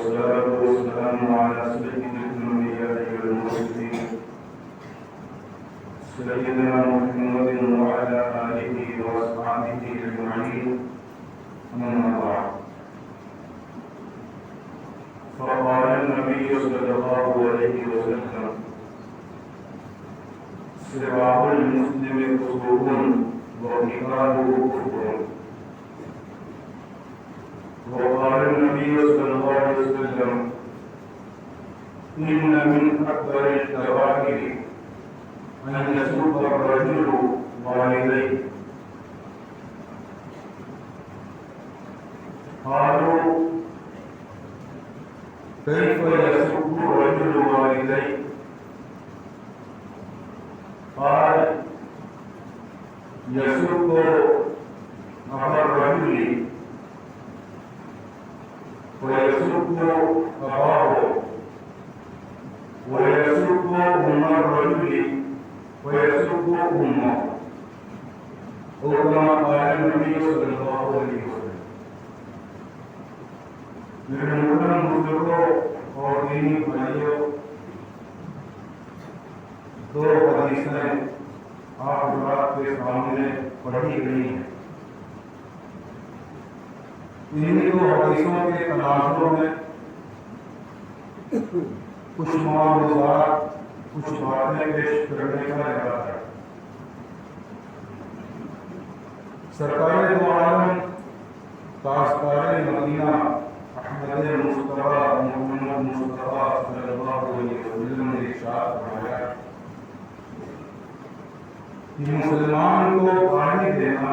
والصلاة والسلام على سيد الأنبياء والمرسلين سيدنا محمد وعلى آله وأصحابه أجمعين أما بعد فقال النبي صلى الله عليه وسلم سباح المسلم فسوق وقتاله كفر وقال النبي صلى الله عليه وسلم إن من أكبر الكبائر أن يسب الرجل والديه قالوا كيف يسب الرجل والديه قال يسب أبا الرجل ويسب أباه ويسب أم الرجل ويسب أمه أو كما قال النبي صلى الله عليه وسلم. میرے محترم بزرگوں اور دینی بھائیوں، دو حدیثیں آپ حضرات کے سامنے پڑھی گئی ہیں. انہی دو حدیثوں کے تناظر میں کچھ معلومات، کچھ باتیں پیش کرنے کا ارادہ ہے. سرکار دو عالم تاجدار مدینہ احمد مصطفیٰ محمد مصطفیٰ صلی اللہ علیہ وسلم نے ارشاد فرمایا کہ مسلمان کو گالی دینا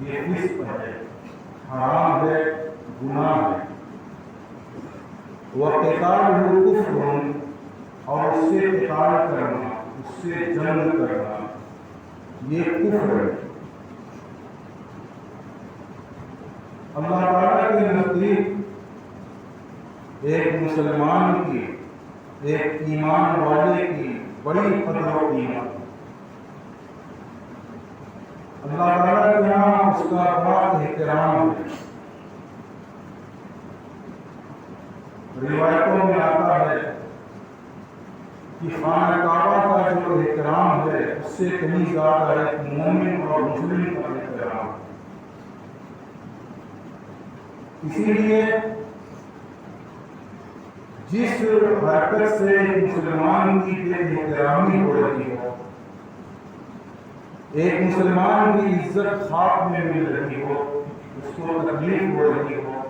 یہ فسق ہے، حرام ہے، گناہ ہے. وقتالہ کفر، اور اس سے قتال کرنا، اس سے جنگ کرنا یہ کفر ہے. اللہ تعالیٰ کے نزدیک ایک مسلمان کی، ایک ایمان والے کی بڑی قدر و قیمت. اللہ تعالیٰ کے یہاں اس کا بڑا احترام ہے. روایتوں میں آتا ہے کہ خانہ کعبہ کا جو احترام ہے اس سے کہیں زیادہ ایک مومن اور مسلم کا احترام. اسی لیے جس حرکت سے مسلمان کی بے احترامی ہو رہی ہو، ایک مسلمان کی عزت خاک میں مل رہی ہو، اس کو تکلیف ہو رہی ہو،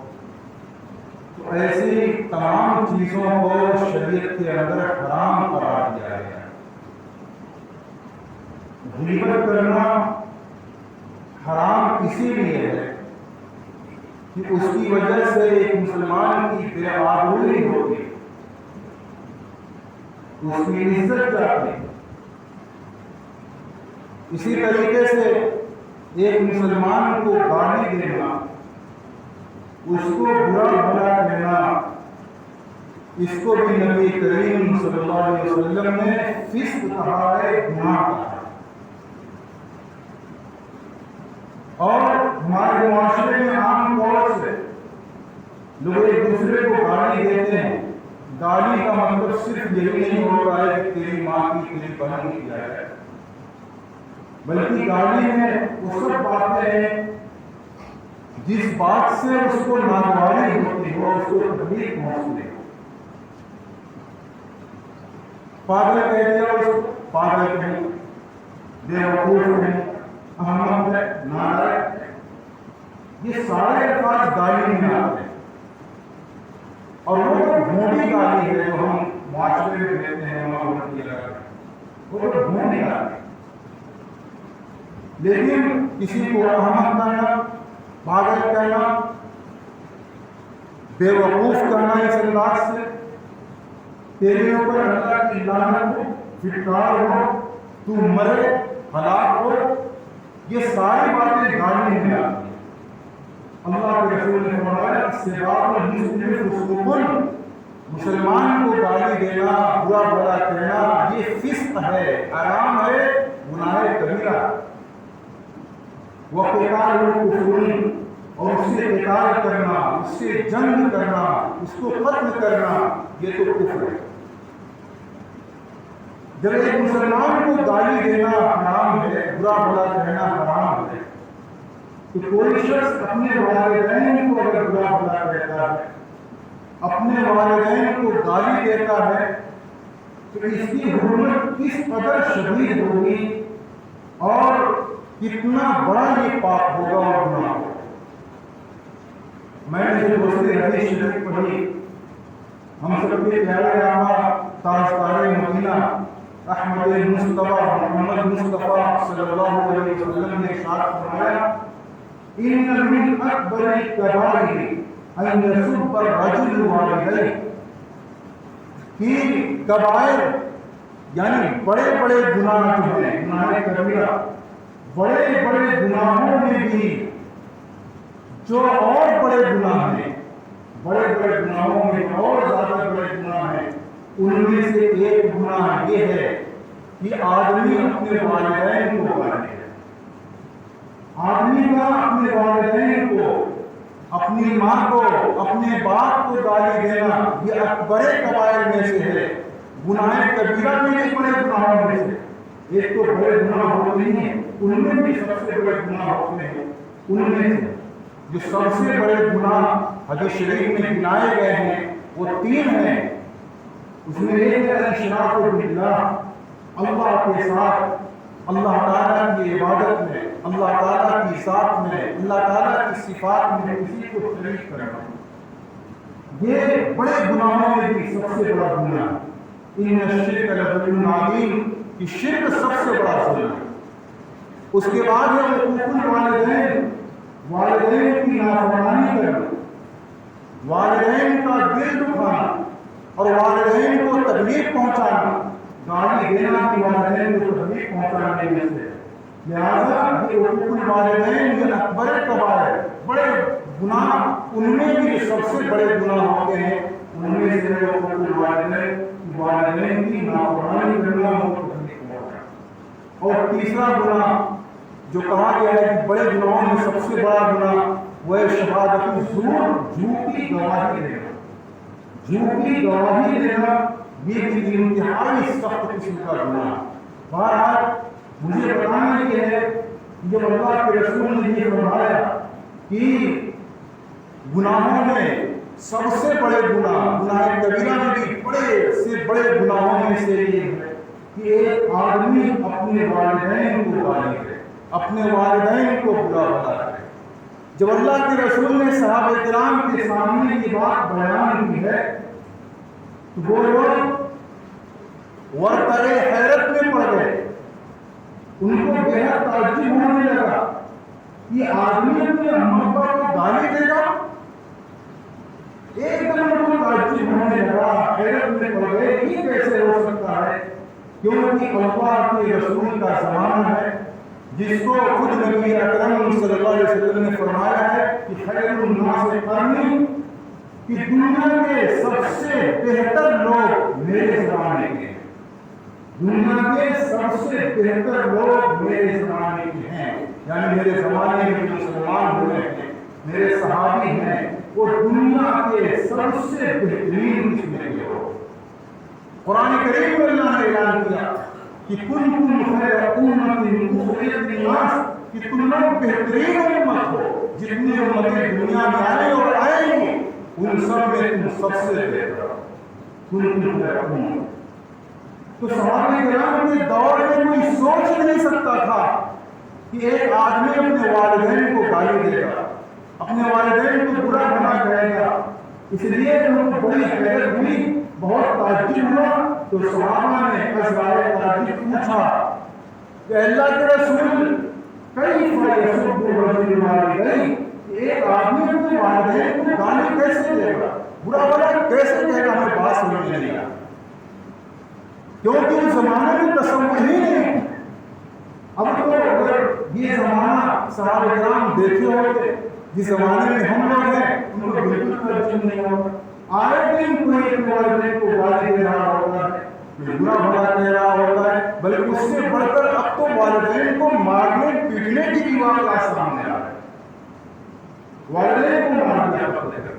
تو ایسی تمام چیزوں کو شریعت کے اندر حرام قرار دیا گیا ہے. غیبت کرنا حرام اسی لیے ہے کہ اس کی وجہ سے ایک مسلمان کی بے آبروئی ہوتی، اس کی عزت جاتی. اسی طریقے سے ایک مسلمان کو گالی دینا، اس کو برا بھلا کہنا، اس کو بھی نبی کریم صلی اللہ علیہ وسلم نے فسق کہا ہے، گناہ کہا ہے. اور ہمارے معاشرے میں عام طور سے لوگ ایک دوسرے کو گالی دیتے ہیں. گالی کا مطلب صرف یہی نہیں ہوتا ہے کہ تیری ماں کی، تیری بہن کی جائے، بلکہ گالی میں وہ سب باتیں ہیں جس بات سے اس کو ناگواری ہوتی ہو، اس کو تکلیف پہنچتی ہو. پاگل کہہ دیا اس کو، پاگل کہیں، بیوقوف ہیں، احمق ہے، نالائق ہے، یہ سارے الفاظ گالی میں آتے ہیں. اور وہ بھونڈی گالی ہے جو ہم معاشرے میں دیتے ہیں، وہ بھونڈی گالی. لیکن کسی کو احمق کہنا، پاگل کہنا، بے وقوف کہنا اس انداز سے، تیرے اوپر اللہ کی لعنت ہو، پھٹکار ہو، تو مرے، ہلاک ہو، یہ ساری باتیں گالی میں آتی ہیں. اللہ کے رسول نے فرمایا سباح المسلم فسوق، مسلمان کو گالی دینا، برا بھلا کہنا یہ فسق ہے، حرام ہے، گناہ کبیرہ. وقتالہ کفر، اور اس سے قتال کرنا، اس اس سے جنگ کرنا، اس کو قتل کرنا، یہ تو کفر ہے۔ جب ایک مسلمان کو گالی دینا حرام ہے، برا بھلا کہنا حرام ہے، تو کوئی شخص اپنے والدین کو اگر برا بھلا کہتا ہے، اپنے والدین کو گالی دیتا ہے، تو اس کی حرمت کس قدر شدید ہوگی اور کتنا بڑا یہ پاپ ہوگا اور گناہ ہوگا۔ میں نے جو دوسری حدیث شریف پڑھی، ہم سب کے پیارے آقا تاجدار مدینہ احمد مصطفیٰ محمد مصطفیٰ صلی اللہ علیہ وسلم نے ارشاد فرمایا، ان من اکبر الکبائر ان یسب الرجل والدیہ، کہ کبائر یعنی بڑے بڑے گناہ جو ہیں، گناہ کبیرہ، بڑے بڑے گناہوں میں بھی جو اور بڑے گناہ ہیں، بڑے بڑے گناہوں میں اور زیادہ بڑے گناہ ہیں، ان میں سے ایک گناہ یہ ہے کہ آدمی اپنے والدین کو گالی دے۔ آدمی کا اپنے والدین کو، اپنی ماں کو، اپنے باپ کو گالی دینا یہ اکبر کبائر میں سے ہے، گناہ کبیرہ میں بھی بڑے گناہوں میں سے۔ ایک تو بڑے گناہ ہوتے ہیں، ان میں بھی سب سے بڑے گناہ ہوتے ہیں، ان میں سے جو سب سے بڑے گناہ حدیث شریف میں گنائے گئے ہیں وہ تین ہیں۔ اس میں ایک ہے اشراک باللہ، اللہ کے ساتھ، اللہ تعالیٰ کی عبادت میں، اللہ تعالیٰ کی ذات میں، اللہ تعالیٰ کی صفات میں کسی کو شریک کرنا، یہ بڑے گناہوں میں بھی سب سے بڑا گناہ ہے۔ ان الشرک لظلم عظیم، کہ شرک سب سے بڑا ظلم ہے۔ اس کے بعد ہے حقوق الوالدین، والدین کی نافرمانی کرنا، والدین کا دل دکھانا اور والدین کو تکلیف پہنچانا، گالی دینا بھی والدین کو تکلیف پہنچانے میں سے۔ لہذا یہ حقوق الوالدین یہ اکبر کبائر، بڑے گناہ ان میں بھی سب سے بڑے گناہ ہوتے ہیں، ان میں سے حقوق الوالدین، والدین کی نافرمانی کرنا اور تکلیف پہنچانا۔ اور تیسرا گناہ جو کہا گیا ہے کہ بڑے گناہوں میں سب سے بڑا گناہ وہ ہے شہادت الزور، جھوٹی گواہی دینا۔ جھوٹی گواہی دینا یہ بھی انتہائی سخت قسم کا گناہ ہے۔ بہرحال مجھے بتانا یہ ہے کہ جب اللہ کے رسول نے یہ فرمایا کہ گناہوں میں سب سے بڑے گناہ، گناہ کبیرہ میں بھی بڑے سے بڑے گناہوں میں سے یہ ہے کہ ایک آدمی اپنے والدین کو گالی دے، اپنے والدین کو برا بھلا کرے۔ جب اللہ کے رسول نے صحابہ کرام کے سامنے یہ بات بیان کی ہے تو وہ لوگ ورطۂ حیرت میں پڑ گئے، ان کو بے حد تعجب ہونے لگا کہ آدمی اپنے اماں باپ کو گالی دے گا۔ ایک دم ان کو تعجب ہونے لگا، حیرت میں پڑ گئے یہ کیسے ہو سکتا ہے، کیونکہ اللہ کے رسول کا زمانہ ہے جس کو خود نبی اکرم صلی اللہ علیہ وسلم نے فرمایا ہے کہ خیر الناس قرنی، کہ دنیا کے سب سے بہتر لوگ میرے زمانے کے ہیں، دنیا کے سب سے بہتر لوگ میرے زمانے کے ہیں، یعنی میرے زمانے میں جو مسلمان ہوئے ہیں، میرے صحابی ہیں، وہ دنیا کے سب سے بہترین قسم کے لوگ۔ قرآن کریم میں اللہ نے اعلان کیا کہ کنتم خیر امۃ اخرجت للناس، کہ تم لوگ بہترین امت ہو، جتنی امتیں دنیا میں آئیں اور آئیں گی ان سب میں تم سب سے بہتر ہو، کنتم خیر امۃ۔ تو صحابہ کرام کے دور میں کوئی سوچ نہیں سکتا تھا کہ ایک آدمی اپنے والدین کو گالی دے گا، اپنے والدین کو برا بھلا کہے گا۔ اس لیے ان کو بڑی حیرت ہوئی، بہت تعجب ہوا، تو صحابہ نے ازرائے تعجب پوچھا کہ اللہ کے رسول کیف یسب الرجل والدیہ، ایک آدمی اپنے والدین کو گالی کیسے دے گا، برا بھلا کیسے کہے گا؟ ہمیں بات سمجھ نہیں آئی، کیونکہ اس زمانے میں تصور ہی نہیں۔ اب تو اگر یہ زمانہ صحابہ کرام دیکھے ہوتے، جس زمانے میں ہم لوگ ہیں، ان کو بالکل ترجمہ نہیں ہوگا۔ آئے دن کوئی اپنے والدین کو گالی دے رہا ہوتا ہے، کوئی برا بھلا کہہ رہا ہوتا ہے، بلکہ اس سے بڑھ کر اب تو والدین کو مارنے پیٹنے کی بھی واقعات سامنے آ رہے ہیں، والدین کو مار دیا کرتے ہیں۔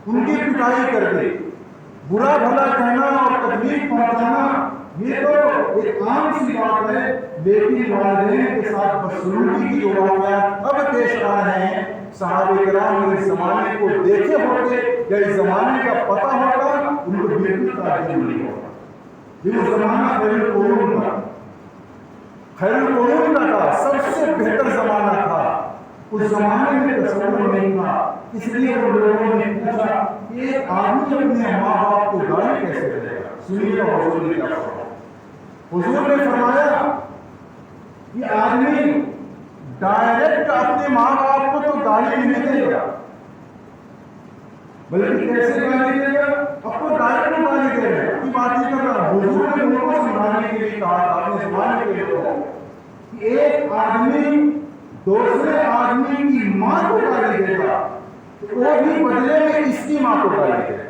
ان کی پٹائی کر دی. برا بھلا کہنا اور تکلیف پہنچانا یہ تو ایک عام سی بات ہے، لیکن والدین کے ساتھ بدسلوکی کی جو واقعات اب پیش آ رہے ہیں، صحابہ کرام اس زمانے کو دیکھے ہوتے یا اس زمانے کا پتہ ہوتا ان کو بالکل تعجب نہیں ہوتا. یہ زمانہ خیر القرون کا سب سے بہتر زمانہ تھا. اس زمانے میں تصور نہیں تھا، اس لیے وہ لوگوں نے پوچھا کہ ایک آدمی اپنے ماں باپ کو گالی کیسے دے گا. سنیے گا حضور نے کیا فرمایا. حضور نے فرمایا کہ آدمی ڈائریکٹ اپنے ماں باپ کو تو گالی نہیں دے گا، بلکہ کیسے گالی دے گا؟ اب تو ڈائریکٹ گالی دے گا. کی بات نہیں کر رہا. حضور نے ان کو سمجھانے کے لیے کہا اپنے زمانے کے لوگوں کہ ایک آدمی دوسرے آدمی کی ماں کو گالی دے گا تو وہ بھی بدلے میں اس کی ماں کو گالی دے گا.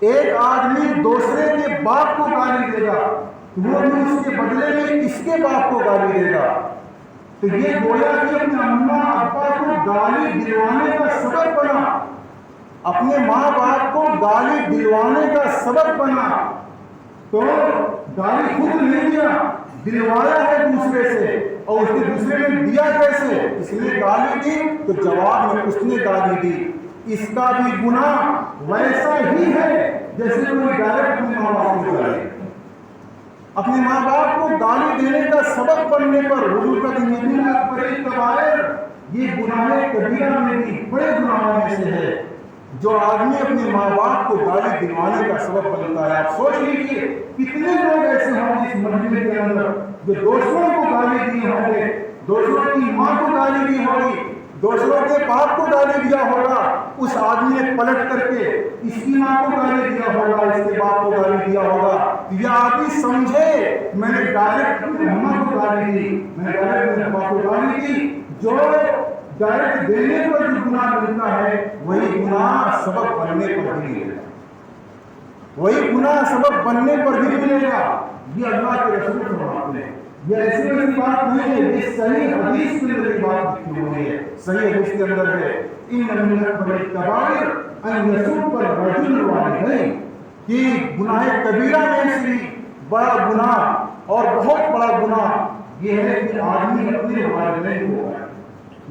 ایک آدمی دوسرے کے باپ کو گالی دے گا تو وہ بھی اس کے بدلے میں اس کے باپ کو گالی دے گا. تو یہ گویا کہ اپنے اماں ابا کو گالی دلوانے کا سبب بنا، اپنے ماں باپ کو گالی دلوانے کا سبب بنا. تو گالی خود نہیں دیا، دلوایا ہے دوسرے سے. اور اس نے دوسرے نے دیا کیسے؟ اس نے گالی دی تو جواب میں اس نے گالی دی. اس کا بھی گناہ ویسا ہی ہے جیسے کوئی ڈائریکٹ اپنے ماں باپ کو گالی. اپنے ماں باپ کو گالی دینے کا سبب بننے پر حضور کا دین اکبر کبائر، یہ گناہ کبیرہ میں بھی بڑے گناہوں میں سے ہے جو آدمی اپنے ماں باپ کو گالی دلوانے کا سبب بنتا ہے. آپ سوچ لیجیے کتنے لوگ ایسے ہوں گے اس مجمع کے اندر جو دوسروں کو گالی دی ہوں گے، دوسروں کی ماں کو گالی دی ہوگی، دوسروں کے باپ کو گالی دیا ہوگا. اس آدمی نے پلٹ کر کے اس کی ماں کو گالی دیا ہوگا، اس کے باپ کو گالی دیا ہوگا. یہ آدمی سمجھے میں نے ڈائریکٹ اپنی ماں کو گالی دی، میں نے ڈائریکٹ اپنے باپ کو گالی دی. جو ڈائریکٹ دینے پر جو گناہ ملتا ہے وہی گناہ سبب بننے پر بھی ملے گا، وہی گناہ سبب بننے پر بھی ملے گا. یہ اللہ کے رسول فرماتے ہیں. یہ ایسی کوئی بات نہیں ہے، یہ صحیح حدیث کے اندر یہ بات لکھی ہوئی ہے. صحیح حدیث کے اندر ہے ان من اکبر الکبائر ان یسب الرجل والدین، کہ گناہ کبیرہ میں سے بڑا گناہ اور بہت بڑا گناہ یہ ہے کہ آدمی اپنے والدین کو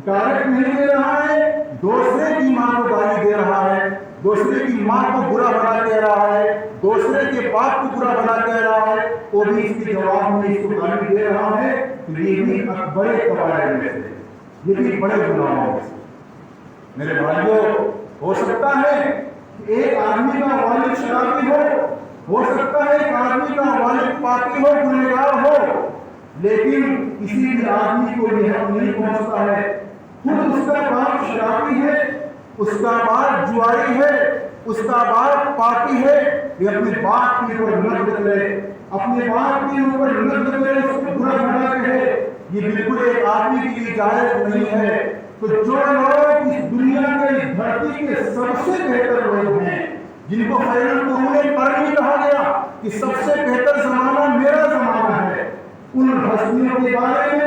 ڈائریکٹ نہیں دے رہا ہے، دوسرے کی ماں کو گالی دے رہا ہے، دوسرے کی ماں کو برا بھلا کہہ رہا ہے، دوسرے کے باپ کو برا بھلا کہہ رہا ہے، وہ بھی اس کے جواب میں اس کو گالی دے رہا ہے. یہ بھی اکبر کبائر میں سے، یہ بھی بڑے گناہوں میں سے. میرے بھائیوں، ہو سکتا ہے کہ ایک آدمی کا والد شرابی ہو سکتا ہے ایک آدمی کا والد پاپی ہو، گنہگار ہو، لیکن کسی بھی آدمی کو یہ حق نہیں پہنچتا ہے. خود اس کا باپ شرابی ہے، اس کا باپ جواری ہے، اس کا باپ پاپی ہے، یہ اپنے باپ کے اوپر نقد کرے، اپنے باپ کے اوپر نقد کرے، اس کو برا بھلا کہے، یہ بالکل ایک آدمی کے لیے جائز نہیں ہے. تو جو لوگ اس دنیا کے دھرتی کے سب سے بہتر لوگ ہیں، جن کو خیر القرون قرنی کہا گیا کہ سب سے بہتر زمانہ میرا زمانہ ہے، ان ہستیوں کے بارے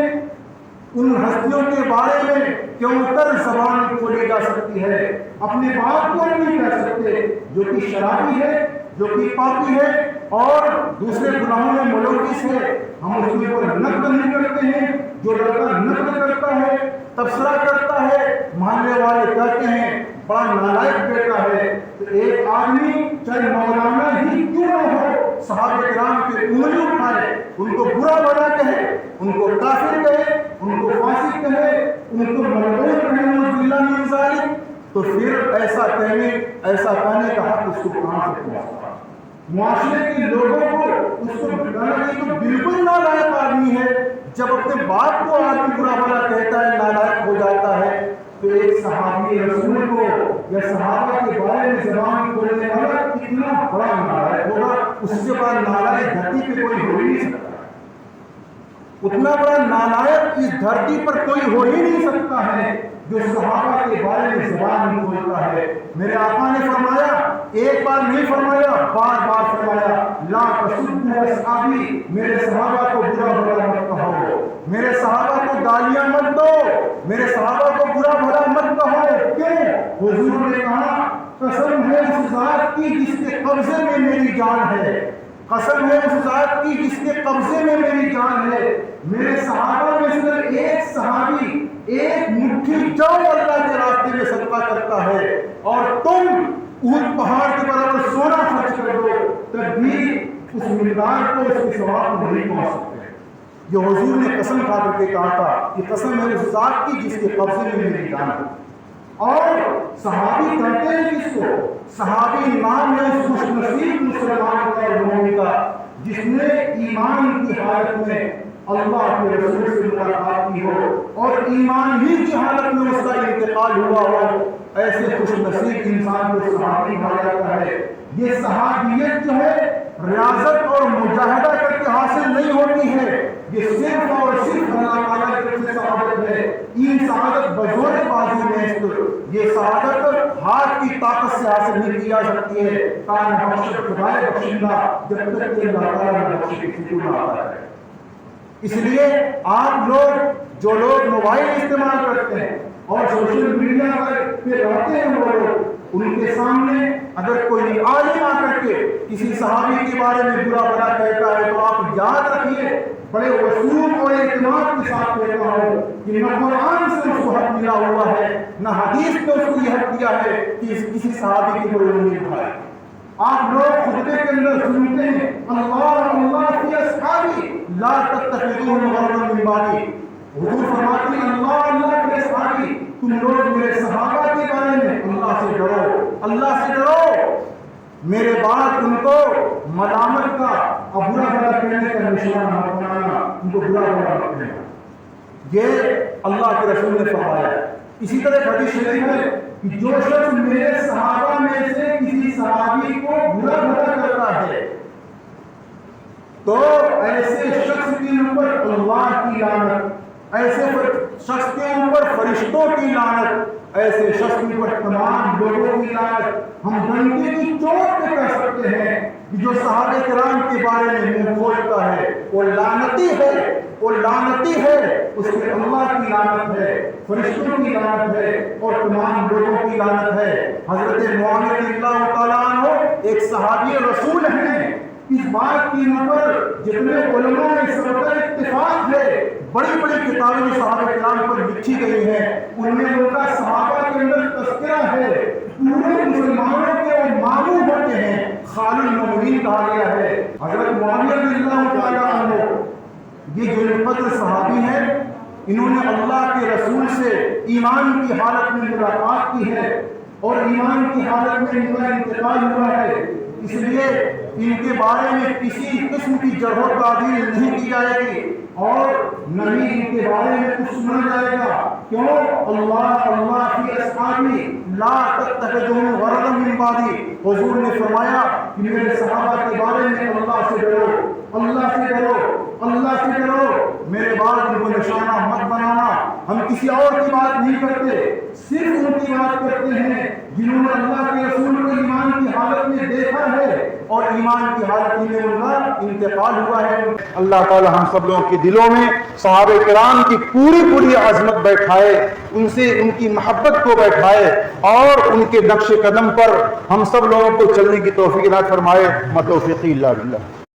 میں کیوں تر زبان کھولی جا سکتی ہے. اپنے باپ کو نہیں کہہ سکتے جو کہ شرابی ہے، جو کہ پاپی ہے اور دوسرے گناہوں میں ملوث ہے. ہم اس کے اوپر نقد نہیں کرتے ہیں. جو لڑکا نقد کرتا ہے، تبصرہ کرتا ہے، محلے والے کہتے ہیں بڑا نالائق بیٹا ہے. تو ایک آدمی چاہے مولانا ہی کیوں نہ ہو، صحابہ کرام کے انگلی اٹھائے، ان کو برا بھلا کہے، ان کو کافر کہے، ان کو فاسق کہے، ان کو ملعون کہے، نعوذ باللہ من ذالک، تو پھر ایسا کہنے کا حق اس کو کہاں سے پہنچتا؟ معاشرے کے لوگوں کو اس کو بتانا کہ تو بالکل نالائق آدمی ہے. جب اپنے باپ کو آدمی برا بھلا کہتا ہے، نالائق ہو جاتا ہے. تو ایک صحابی رسول کو یا صحابہ کے بارے میں زبان کھولنے والا کتنا بڑا نالائق ہوگا، اس سے بڑا نالائق دھرتی پہ کوئی ہو ہی نہیں سکتا. اتنا بڑا نالائق اس دھرتی پر کوئی ہو ہی نہیں سکتا ہے جو صحابہ کے بارے میں زبان کھولتا ہے. میرے آقا نے فرمایا، ایک بار نہیں فرمایا، بار بار فرمایا، لا تسبوا اصحابی، میرے صحابہ کو برا بھلا مت کہو، میرے صحابہ کو گالیاں مت دو، میرے صحابہ کو برا بھلا مت کہو. کیوں؟ حضور نے کہا قسم ہے اس ذات کی جس کے قبضے میں میری جان ہے، قسم ہے اس ذات کی جس کے قبضے میں میری جان ہے، میرے صحابہ میں صرف ایک صحابی ایک مٹھی جو اللہ کے راستے میں صدقہ کرتا ہے اور تم احد پہاڑ کے برابر سونا خرچ کر دو تب بھی اس مقدار کو، اس کے ثواب کو نہیں پہنچ سکتے۔ یہ حضور نے قسم کھا کر کے کہا تھا کہ قسم ہے اس ذات کی جس کے قبضے میں میری جان ہے۔ اور صحابی کہتے ہیں کس کو؟ صحابی نام ہے اس خوش نصیب مسلمان کا اور مومن کا جس نے ایمان کی حالت میں اللہ کے رسول سے ملاقات کی ہو اور ایمان ہی کی حالت میں اس کا انتقال ہوا ہو، ایسے خوش نصیب انسان کو صحابی کہا جاتا ہے۔ یہ صحابیت جو ہے ریاضت اور مجاہدہ کر کے حاصل نہیں ہوتی ہے، یہ صرف اور صرف اللہ تعالیٰ کی طرف سے سعادت ہے۔ یہ سعادت بزور بازی میں، یہ سعادت ہاتھ کی طاقت سے حاصل نہیں کی جا سکتی ہے، کان بخش خدا بخشندہ جب تک کہ اللہ تعالیٰ نے بخش کسی کو نہ آتا ہے۔ اس لیے آپ لوگ جو لوگ موبائل استعمال کرتے ہیں اور سوشل میڈیا پہ رہتے ہیں وہ لوگ، ان کے سامنے اگر کوئی عالم آ کر کے کسی صحابی کے بارے میں برا بھلا کہتا ہے تو آپ یاد رکھیے، بڑے وصول اور اعتماد کے ساتھ کہتا ہوں کہ نہ قرآن سے اس کو حق ملا ہوا ہے نہ حدیث نے اس کو یہ حق دیا ہے کہ کسی صحابی کی کوئی انگلی اٹھائے۔ آپ لوگ خطبے کے اندر سنتے ہیں اللہ اللہ فی اصحابی لا تتخذوهم غرضا من بعدی، حضور فرماتے ہیں اللہ اللہ فی اصحابی، تم لوگ میرے صحابہ کے بارے میں اللہ سے ڈرو، اللہ سے ڈرو، میرے بعد ان کو ملامت کا اور برا بھلا کہنے کا نشانہ مت بنانا، ان کو برا بھلا مت کہنا۔ یہ اللہ کے رسول نے فرمایا۔ اسی طرح حدیث شریف ہے کہ جو شخص میرے صحابہ میں سے کسی صحابی کو برا بھلا کرتا ہے تو ایسے شخص کے اوپر اللہ کی لعنت، ایسے شخص کے اوپر فرشتوں کی لعنت، ایسے شخص کے اوپر تمام لوگوں کی لعنت۔ ہم ڈنڈے کی چوٹ پہ کہہ سکتے ہیں کہ جو صحابہ کرام کے بارے میں منہ کھولتا ہے وہ لعنتی ہے، وہ لعنتی ہے، اس کے اللہ کی لعنت ہے، فرشتوں کی لعنت ہے اور تمام لوگوں کی لعنت ہے۔ حضرت معاویہ رضی اللہ تعالیٰ عنہ ایک صحابی رسول ہیں، اس بات کے اوپر جتنے علماء میں اس وقت اتفاق ہے، بڑی بڑی کتابیں جو صحابہ کرام پر لکھی گئی ہیں ان میں ان کا صحابہ کے اندر تذکرہ ہے، پورے مسلمانوں کے وہ ماموں ہوتے ہیں، خال المؤمنین کہا گیا ہے۔ حضرت معاویہ رضی اللہ تعالیٰ عنہ یہ جو قدر صحابی ہیں، انہوں نے اللہ کے رسول سے ایمان کی حالت میں ملاقات کی ہے اور ایمان کی حالت میں ان کا انتقال ہوا ہے، اس لیے ان کے بارے میں کسی قسم کی جرح و تعدیل نہیں کی جائے گی اور نہ ہی ان کے بارے میں کچھ سنا جائے گا۔ کیوں؟ اللہ اللہ فی اصحابی لا تتخذوهم غرضا من بعدی، حضور نے فرمایا کہ میرے صحابہ کے بارے میں اللہ سے ڈرو، اللہ سے ڈرو، اللہ سے ڈرو، میرے بعد ان کو نشانہ مت بنانا۔ ہم کسی اور کی بات نہیں کرتے، صرف ان کی بات کرتے ہیں جنہوں نے اللہ کے رسول کو ایمان کی حالت میں دیکھا ہے اور ایمان کی حالت میں ان کا انتقال ہوا ہے۔ اللہ تعالی ہم سب لوگوں کے دلوں میں صحابہ کرام کی پوری پوری عظمت بیٹھائے، ان سے ان کی محبت کو بیٹھائے اور ان کے نقش قدم پر ہم سب لوگوں کو چلنے کی توفیق عطا فرمائے۔ توفیق اللہ باللہ۔